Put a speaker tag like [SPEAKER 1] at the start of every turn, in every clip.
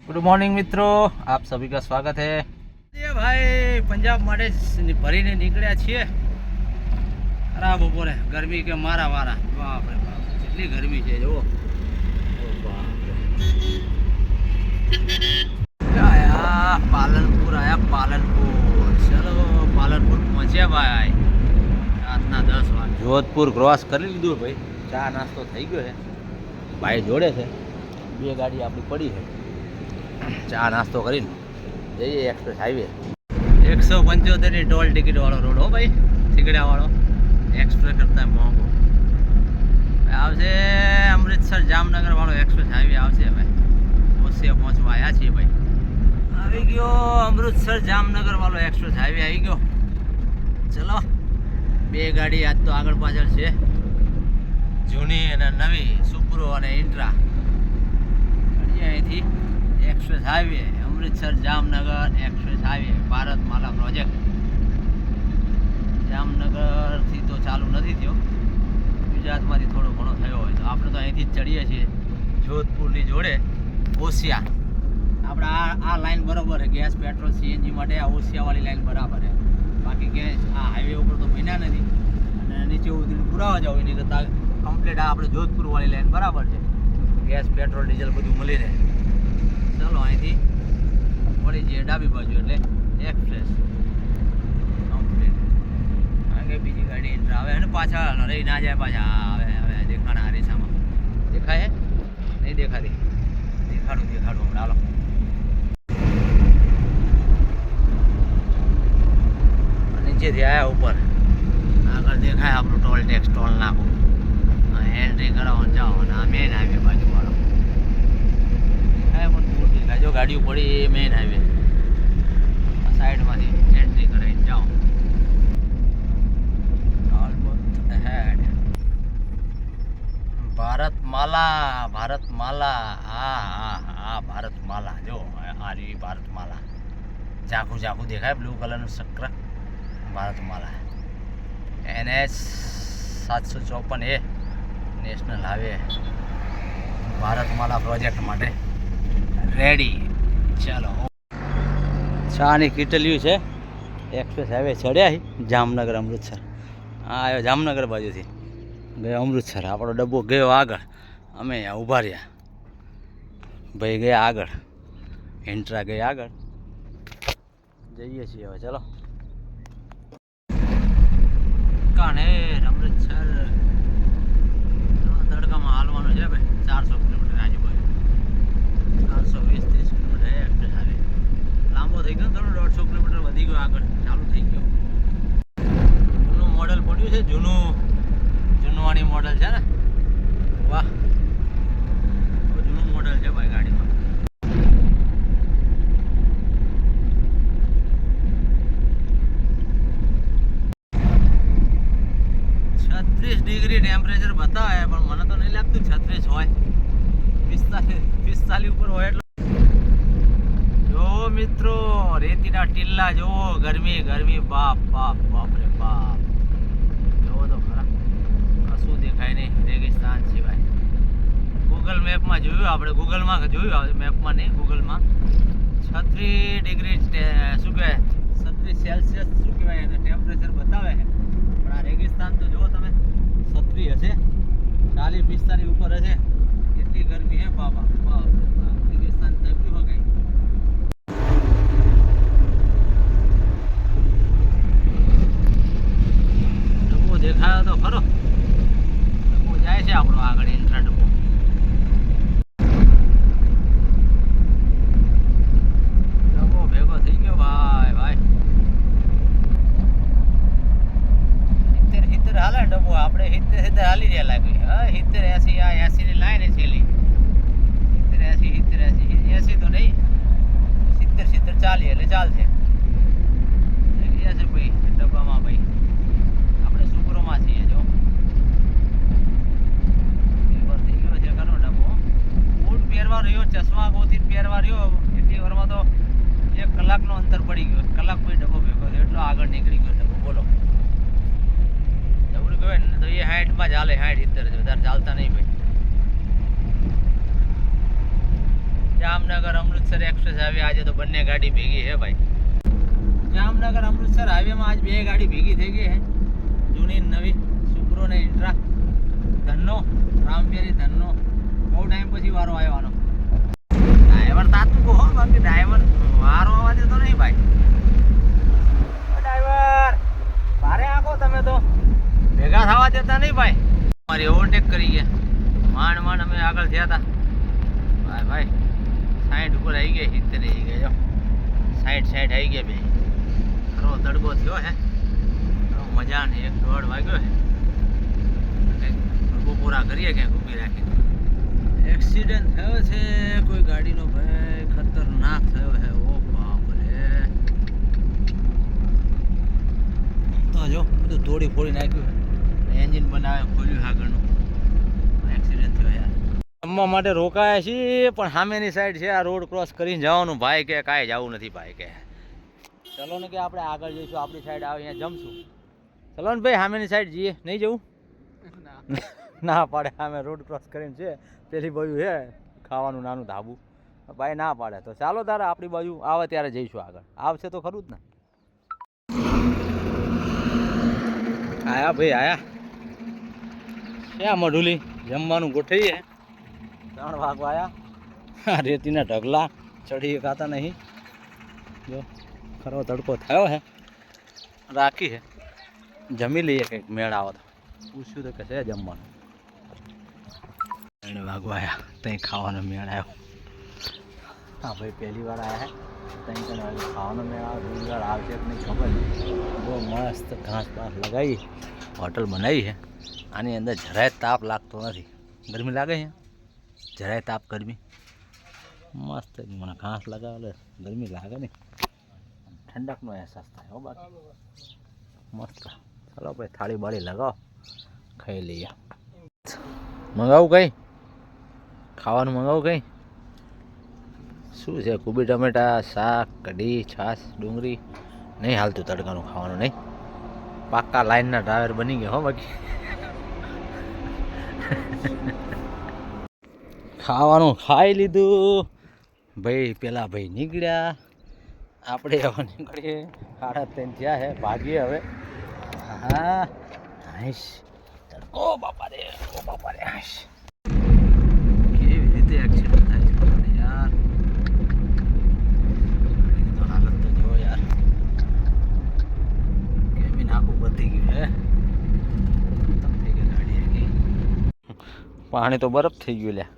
[SPEAKER 1] Good morning मित्रों, आप सभी का स्वागत है। ये भाई पंजाब माटे भरीने નીકળ્યા છીએ। ખરાબ બપોરે ગરમી કે મારા વારા, બાપ રે બાપ, કેટલી ગરમી છે જો। ઓ બાપ રે, આયા પાલનપુર, ચલો પાલનપુર પહોંચ્યા ભાઈ રાતના 10 વાગે। જોધપુર ક્રોસ કરી લીધું ભાઈ, ચા નાસ્તો થઈ ગયો છે, ભાઈ જોડે છે, બે ગાડી આપણી પડી છે। ચા નાસ્તો કરીને જઈએ એક્સપ્રેસ હાઈવે। 175 ટોલ ટિકિટ વાળો રોડ હો ભાઈ, થીગડા વાળો, એક્સપ્રેસ કરતા મોંઘો આવશે। અમૃતસર જામનગર વાળો એક્સપ્રેસ હાઈવે આવશે। હવે ઓસિયા પહોંચવા આવ્યા છીએ ભાઈ, આવી ગયો અમૃતસર જામનગર વાળો એક્સપ્રેસ હાઈવે આવી ગયો। ચલો બે ગાડી આજ તો આગળ પાછળ છે, જૂની અને નવી, સુપરો અને ઇન્ટ્રા। અહીંથી express highway Amritsar Jamnagar express highway Bharatmala project Jamnagar थी तो चालू नहीं थयो, गुजरात में थोड़ो घणो थयो होय तो आपणे तो અહીંથી જ ચડીએ છીએ જોધપુરની જોડે ઓસિયા। આપણે આ લાઈન બરાબર છે, ગેસ પેટ્રોલ સીએનજી માટે આ ઓસિયાવાળી લાઈન બરાબર છે। બાકી કે આ હાઈવે ઉપર તો બન્યા નથી અને નીચે ઉતરીને પુરાવા જાવ એની કરતાં કમ્પ્લીટ આ આપણે જોધપુરવાળી લાઈન બરાબર છે। ગેસ પેટ્રોલ ડીઝલ બધું મળી રહે। ચલો અહીંથી વળી જઈએ ડાબી બાજુ એટલે એક્સપ્રેસ કમ્પ્લીટ। આગળ બીજી ગાડી એન્ટર આવે અને પાછા રહી ના જાય, પાછા આવે હવે દેખાણા અરીસામાં દેખાય હે નહીં દેખાતી? દેખાડું હમણાં હાલો। નીચેથી આવ્યા ઉપર, આગળ દેખાય આપણું ટોલ ટેક્સ, ટોલ નાખું, એન્ટ્રી કરાવવાનું જાઓ અને આ મેન હાઈવે બાજુ વાળો જો ગાડીઓ પડી એ મેઇન હાઈવે સાઈડમાંથી એન્ટ્રી કરાવીને જાઓ। ભારતમાલા હા ભારતમાલા જો આ રહી ભારતમાલા, ઝાખું દેખાય બ્લુ કલરનું ચક્ર, Bharatmala NH 754A national highway Bharatmala project માટે રેડી। ચાલો ચાની કીટલ્યું છે, એક્સપ્રેસ હાઈવે ચડ્યા જામનગર અમૃતસર। હા આવ્યો જામનગર બાજુથી, ગયો અમૃતસર, આપણો ડબ્બો ગયો આગળ, અમે અહીંયા ઊભા રહ્યા, ભાઈ ગયા આગળ, એન્ટ્રા ગઈ આગળ, જઈએ છીએ હવે। ચલો કાનેર અમૃતસર તડકામાં હાલવાનું છે ભાઈ, 400 કિલોમીટર આજુબાજુ, 420-30 કિલોમીટર એક્સપ્રેસ હાઈવે લાંબો થઈ ગયો, થોડો 150 કિલોમીટર વધી ગયો, આગળ ચાલુ થઈ ગયો। જૂનું મોડલ પડ્યું છે, જૂનવાણી મોડલ છે ને, વાહ જૂનું મોડલ છે ભાઈ ગાડીમાં। 36 ડિગ્રી ટેમ્પરેચર બતાવે પણ મને તો નહીં લાગતું 36 હોય, 45 ઉપર હોય એટલે જો મિત્રો રેતીના ટીલ્લા જો, ગરમી બાપ રે બાપ, જોવો તો ખરા કશું દેખાય નહીં, રેગિસ્તાન સિવાય। ગૂગલ મેપમાં જોયું, આપણે ગૂગલમાં જોયું, મેપમાં નહીં ગૂગલમાં 36 ડિગ્રી શું કહેવાય 36 સેલ્સિયસ શું કહેવાય એને ટેમ્પરેચર બતાવે છે, પણ આ રેગિસ્તાન તો જુઓ તમે 36 હશે, 40-45 ઉપર હશે, એટલી ગરમી હે બાપ રેગિસ્તાન તપી વગાઈ। ડબ્બો દેખાયો તો ખરો, ડબ્બો જાય છે આપણો આગળ, ઇન્ટ્રા ડબ્બો ભેગો થઈ ગયો ભાઈ। 70 હાલે ડબ્બો, આપણે 70 હાલી રહ્યા લાગી, હા 70-80 આ 80 ની લાઈન છે છેલ્લી, 70-80 તો નહીં, 70 ચાલી એટલે ચાલશે ભાઈ ડબ્બામાં ભાઈ। આપણે સુપરોમાં છીએ જો, પેપર થઈ ગયો છે ખરો ડબ્બો, બૂટ પહેરવા રહ્યો, ચશ્મા ગોતી પહેરવા રહ્યો, એટલી વારમાં તો 1 કલાકનો અંતર પડી ગયો, 1 કલાક પછી ડબ્બો ભેગો થયો, એટલો આગળ નીકળી ગયો ડબ્બો, બોલો જબરું કહેવાય ને તો એ 60માં ચાલે, 60-70 વધારે ચાલતા નહીં ભાઈ। જામનગર અમૃતસર એક્સપ્રેસ હાઈવે આજે તો બંને ગાડી ભેગી છે ભાઈ. જામનગર અમૃતસર હાઈવેમાં આજ બે ગાડી ભેગી થઈ ગઈ છે, જૂની નવી સુપ્રો ને ઇન્ટ્રા. ધનનો રામપેરી ધનનો બહુ ટાઈમ પછી વારો આવ્યો આનો. ડ્રાઈવર તાતું કહો, બાકી ડ્રાઈવર વારો આવવા દેતો નહીં ભાઈ. ડ્રાઈવર ભારે આખો તમે તો ભેગા થવા દેતા નહીં ભાઈ. અમારી ઓવરટેક કરી ગયા, માંડ માંડ અમે આગળ થયા હતા ભાઈ. ભાઈ 60 ઉપર આવી ગયા, 70 આવી ગયા, જો 60 આવી ગયા બે. ખરો તડકો થયો હે, મજા ને 1-1.5 વાગ્યો હે. પૂરા કરીએ ક્યાંક ઊભી રાખીને. એક્સિડન્ટ થયો છે કોઈ ગાડીનો ભાઈ, ખતરનાક થયો છે. ઓ બાપ રે, તો જો બધું તોડી ફોડી નાખ્યું, એન્જિન બનાવે ખોલ્યું આગળનું. એક્સિડન્ટ થયો યાર. જમવા માટે રોકાયા છીએ, પણ સામેની સાઈડ છે, આ રોડ ક્રોસ કરીને જવાનું. ભાઈ કે કાંઈ જવું નથી ભાઈ કે ચલો ને કે આપણે આગળ જઈશું, આપણી સાઈડ આવે અહીંયા જમશું. ચલો ને ભાઈ સામેની સાઈડ જઈએ. નહીં જવું? ના પાડે. સામે રોડ ક્રોસ કરીને છે, પેલી બાજુ છે ખાવાનું નાનું ધાબું. ભાઈ ના પાડે તો ચાલો તારે આપણી બાજુ આવે ત્યારે જઈશું આગળ. આવશે તો ખરું જ ને. આયા ભાઈ આયા. ક્યાં મઢુલી જમવાનું ગોઠવીએ. 3 વાગવા આવ્યા. રેતીના ઢગલા ચડી ખાતા નહીં. જો ખરો તડકો થયો હે, રાખી હે. જમી લઈએ કંઈક મેળ આવો તો. પૂછ્યું તો કે છે જમવાનું. 3 વાગવા આવ્યા, ત્યાં ખાવાનો મેળ આવ્યો. હા ભાઈ પહેલી વાર આવ્યા હે, 3 વાગે ખાવાનો મેળ આવ્યો. બીજી વાર આવશે કે નહીં ખબર નહીં. બહુ મસ્ત ઘાસ બાસ લગાવી હોટલ બનાવી છે. આની અંદર જરાય તાપ લાગતો નથી. ગરમી લાગે છે જરાય તાપ ગરમી મસ્ત. મને ઘાસ લગાવે ગરમી લાગે ને, ઠંડકનો અહેસાસ થાય. હો બાકી મસ્ત. ચાલો ભાઈ થાળી બાળી લગાવો, ખાઈ લઈએ. મંગાવું કંઈ ખાવાનું? મંગાવું કંઈ? શું છે? કુબી ટમેટા, શાક, કઢી, છાશ, ડુંગળી. નહીં હાલતું તડકાનું ખાવાનું નહીં. પાક્કા લાઈનના ડ્રાઈવર બની ગયા હો બાકી. ખાવાનું ખાઈ લીધું ભાઈ. પેલા ભાઈ નીકળ્યા, આપણે હવે નીકળીએ. 3:30 થયા છે, ભાગીએ હવે. હા હાઈશ તડકો બાપા રે, ઓ બાપા રે. હાઈશ કેવી રીતે એક્સિડન્ટ થાય છે યાર. તો હાલત તો જો યાર, કેવી નાખું બધી ગયું હે. થઈ ગઈ ગાડી આગી. પાણી તો બરફ થઈ ગયું લ્યા.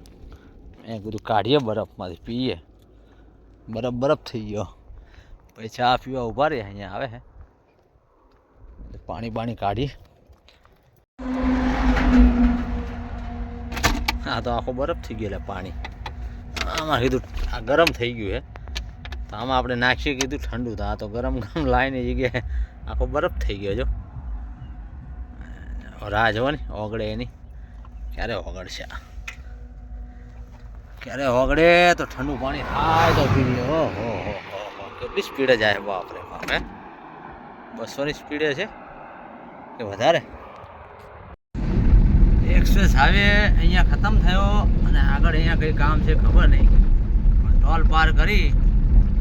[SPEAKER 1] મેં કીધું કાઢીએ બરફમાંથી પીએ. બરફ થઈ ગયો. પછી ચા પીવા ઉભા રહ્યા અહીંયા આવે હે. પાણી કાઢી. હા તો આખો બરફ થઈ ગયો પાણી. આમાં કીધું આ ગરમ થઈ ગયું હે, તો આમાં આપણે નાખીએ કીધું ઠંડુ. તો આ તો ગરમ લાઈને જગ્યાએ આખો બરફ થઈ ગયો. જો રાહ જોવો ને ઓગળે એની. ક્યારે ઓગળશે? ક્યારે ઓગળે તો ઠંડુ પાણી થાય તો પીએ. ઓહો કેટલી સ્પીડે જાય બાપરે બાપ. હે 200ની સ્પીડે છે કે વધારે? એક્સપ્રેસ હાઈવે અહીંયા ખતમ થયો અને આગળ અહીંયા કંઈ કામ છે ખબર નહીં. ટોલ પાર કરી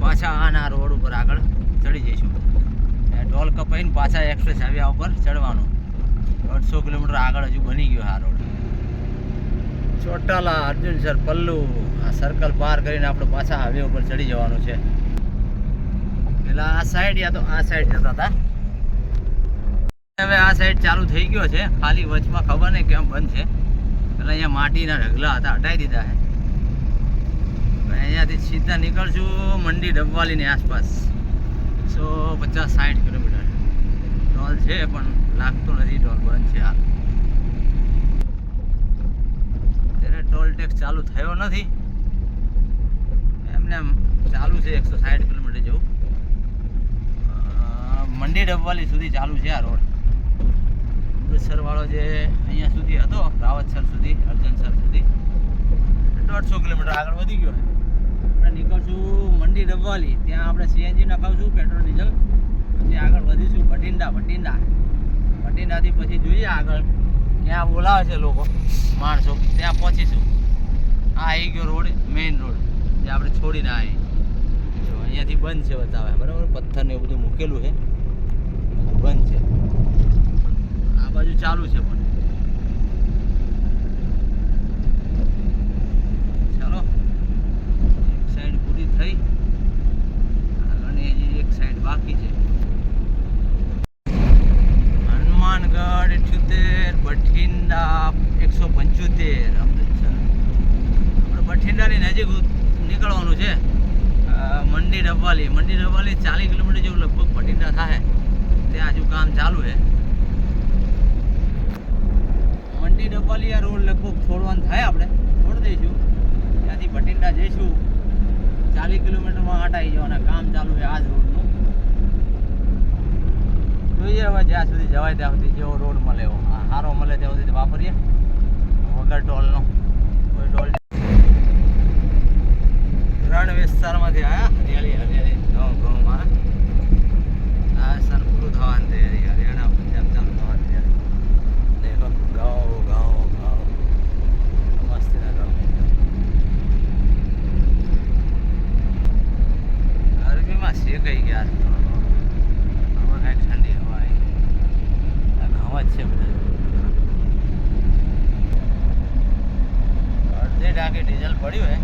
[SPEAKER 1] પાછા આના રોડ ઉપર આગળ ચડી જઈશું. ટોલ કપાઈને પાછા એક્સપ્રેસ હાઈવે ઉપર ચડવાનું. 150 કિલોમીટર આગળ હજુ બની ગયો આ રોડ. ચોટાલા, અર્જુનસર, પલ્લુ આ સર્કલ પાર કરીને આપણે પાછા હાઈવે ઉપર ચડી જવાનું છે. પેલા આ સાઈડ યા તો આ સાઈડ જતા હતા, હવે આ સાઈડ ચાલુ થઈ ગયો છે. ખાલી વચમાં ખબર નહીં કેમ બંધ છે. પેલા અહીંયા માટીના ઢગલા હતા, હટાવી દીધા છે. અહીંયાથી સીધા નીકળશું મંડી ડબવાલીની આસપાસ. 150-60 કિલોમીટર ટોલ છે, પણ લાગતો નથી. ટોલ બંધ છે. હાલ અત્યારે ટોલ ટેક્સ ચાલુ થયો નથી, એમને ચાલુ છે 160 કિલોમીટર જેવું. મંડી ડબવાલી સુધી ચાલુ છે આ રોડ. અમૃતસર વાળો જે અહીંયા સુધી હતો, રાવતસર સુધી, અર્જનસર સુધી 150 કિલોમીટર આગળ વધી ગયો. આપણે નીકળશું મંડી ડબવાલી. ત્યાં આપણે સીએનજી નખાવશું, પેટ્રોલ ડીઝલ. પછી આગળ વધીશું ભટિંડાથી પછી જોઈએ આગળ ક્યાં બોલાવે છે લોકો માણસો, ત્યાં પહોંચીશું. આ આવી ગયો રોડ, મેઇન રોડ જે આપણે છોડીને આવી જો અહીંયાથી બંધ છે બતાવે બરાબર પથ્થર ને એવું બધું મૂકેલું છે બંધ છે આ બાજુ ચાલુ છે પણ ચાલો એક સાઈડ પૂરી થઈ અને હજી એક સાઈડ બાકી છે હનુમાનગઢ 78 બઠિંડા 175 અમૃતસર આપણે બઠિંડાની નજીક નીકળવાનું છે મંડી ડબ્બાલી 40 કિલોમીટર જેવું લગભગ બઠિંડા થાય ત્યાં હજુ કામ ચાલુ છે મંડી ડબ્બાલી આ રોડ લગભગ છોડવાનું થાય આપણે છોડી દઈશું ત્યાંથી બઠિંડા જઈશું 40 કિલોમીટરમાં હટાઈ જવાના કામ ચાલુ છે આ જ રોડનું જોઈએ હવે જ્યાં સુધી જવાય ત્યાં સુધી જેવો રોડ મળે એવો સારો મળે ત્યાં સુધી વાપરીએ વગર ટોલનો કોઈ ટોલ રણ વિસ્તારમાંથી આવ્યા હરિયાળી ઘઉંમાં આ સર પૂરું થવાનું તૈયારી હરિયાણા પંજાબ ચાલુ થવાની તૈયારી દેખો ઘઉં મસ્તીના ઘઉં ગરમીમાં શેકાઈ ગયા હવે કાંઈક ઠંડી હવા આવી આ ઘઉં જ છે બધા અડધી ટાંકી ડીઝલ પડ્યું હે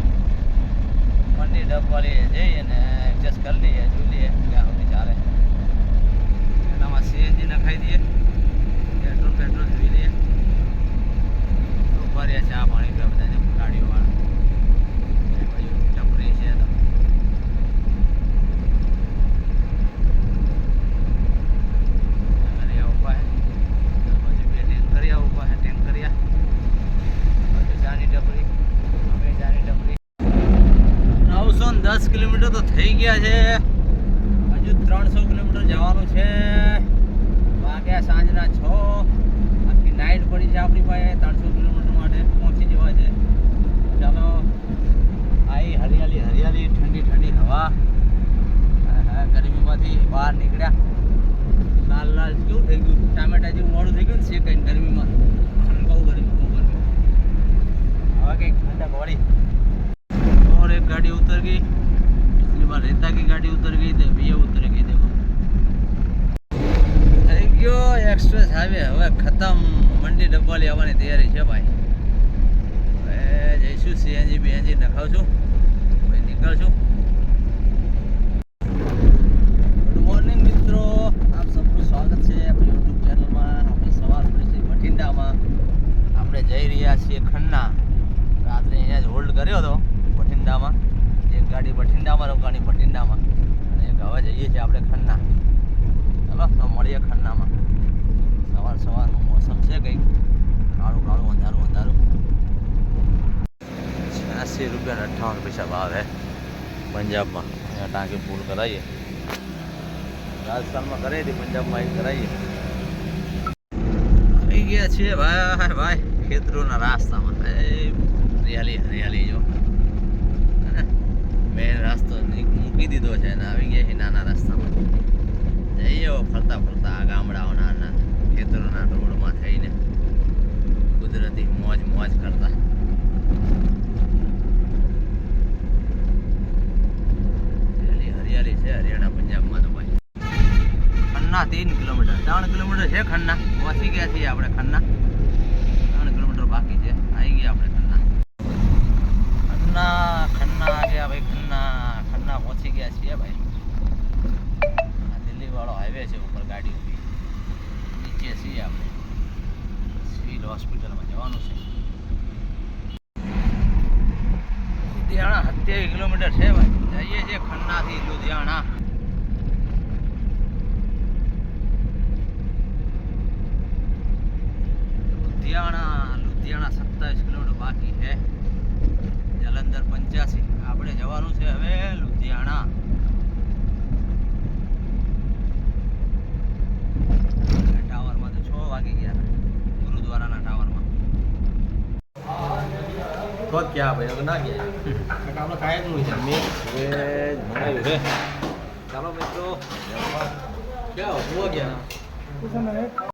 [SPEAKER 1] મંડી ડબ્બાલી જઈએ ને એડજસ્ટ કરી લઈએ જોઈ લઈએ ક્યાં સુધી ચાલે એનામાં સીએનજી નખાઈ દઈએ પેટ્રોલ જોઈ લઈએ ભર્યા ચા પાણી બધા ગાડીઓવાળા ટપરી છે તો ઊભા હે પછી બે ટેન્કરિયા ઊભા હે ટેન્કરિયા પછી ચાની ટપરી હવે ચાની ટપરી 910 કિલોમીટર તો થઈ ગયા છે હજુ 300 કિલોમીટર જવાનું છે વાગ્યા સાંજના 6 આખી નાઇટ પડી છે આપણી પાસે 300 કિલોમીટર માટે પહોંચી જવા છે ચાલો આવી હરિયાળી ઠંડી હવા ગરમીમાંથી બહાર નીકળ્યા લાલ કેવું થઈ ગયું ટામેટા જેવું મોડું થઈ ગયું ને શેકાઈને ગરમીમાં બહુ ગરમી હવે કંઈક ઠંડક વળી और एक गाड़ी उतर गई पिछली बार रेता की गाड़ी उतर गई तो ये उतर गई देखो થઈ ગયો એક્સપ્રેસ હાઈવે હવે ખતમ મંડી ડબ્બાલી આવવાની તૈયારી છે ભાઈ હવે જઈશું સીએનજી બીએનજી નખાવશું પછી નીકળશું ગુડ મોર્નિંગ મિત્રો આપ સૌનું સ્વાગત છે આપણી યુટ્યુબ ચેનલમાં આપણે સવાર પડી છે બઠિંડામાં આપણે જઈ રહ્યા છીએ ખન્ના રાત્રે અહીંયા જ હોલ્ડ કર્યો હતો બઠિંડામાં એક ગાડી બઠિંડામાં રોકાણી બઠિંડામાં અને એક હવે જઈએ છીએ આપણે ખન્ના ચાલો તો મળીએ ખન્નામાં સવારનું મોસમ છે કંઈક કાળું અંધારું 80 રૂપિયા 58 પૈસા ભાવ હે પંજાબમાં અહીંયા ટાંકી ફૂલ કરાવીએ રાજસ્થાનમાં કરાવી હતી પંજાબમાં એક કરાવીએ થઈ ગયા છીએ ભાઈ ખેતરોના રાસ્તામાં હરિયાળી જો મેન રસ્તો મૂકી દીધો છે અને આવી ગયા છે નાના રસ્તામાં જઈએ ફરતા આ ગામડાઓના ખેતરોના રોડમાં થઈને કુદરતી મોજ કરતા હરિયાળી છે હરિયાણા પંજાબમાં તો ભાઈ ખન્ના 3 કિલોમીટર 3 કિલોમીટર છે ખન્ના પહોંચી ગયા છીએ આપણે ખન્ના 3 કિલોમીટર બાકી છે આવી ગયા આપણે ખન્ના આ ગયા ભાઈ ખન્ના પહોંચી ગયા છીએ ભાઈ આ દિલ્હી વાળો હાઈવે છે ઉપર ગાડી ઊભી નીચે છીએ આપણે સિવિલ હોસ્પિટલમાં જવાનું છે લુધિયાણા 27 કિલોમીટર છે ભાઈ જઈએ છીએ ખન્નાથી લુધિયાણા લુધિયાણા 27 કિલોમીટર બાકી છે જલંધર 85 આપણે જવાનું છે હવે લુધિયાણા ટાવરમાં તો 6 વાગી ગયા ગુરુદ્વારાના ટાવરમાં ખોદ ક્યાં ભાઈ ના ગયા આપણે કાયમનું છે મિક્સ વેજ મંગાવ્યું છે ચાલો મિત્રો ક્યાં ગયા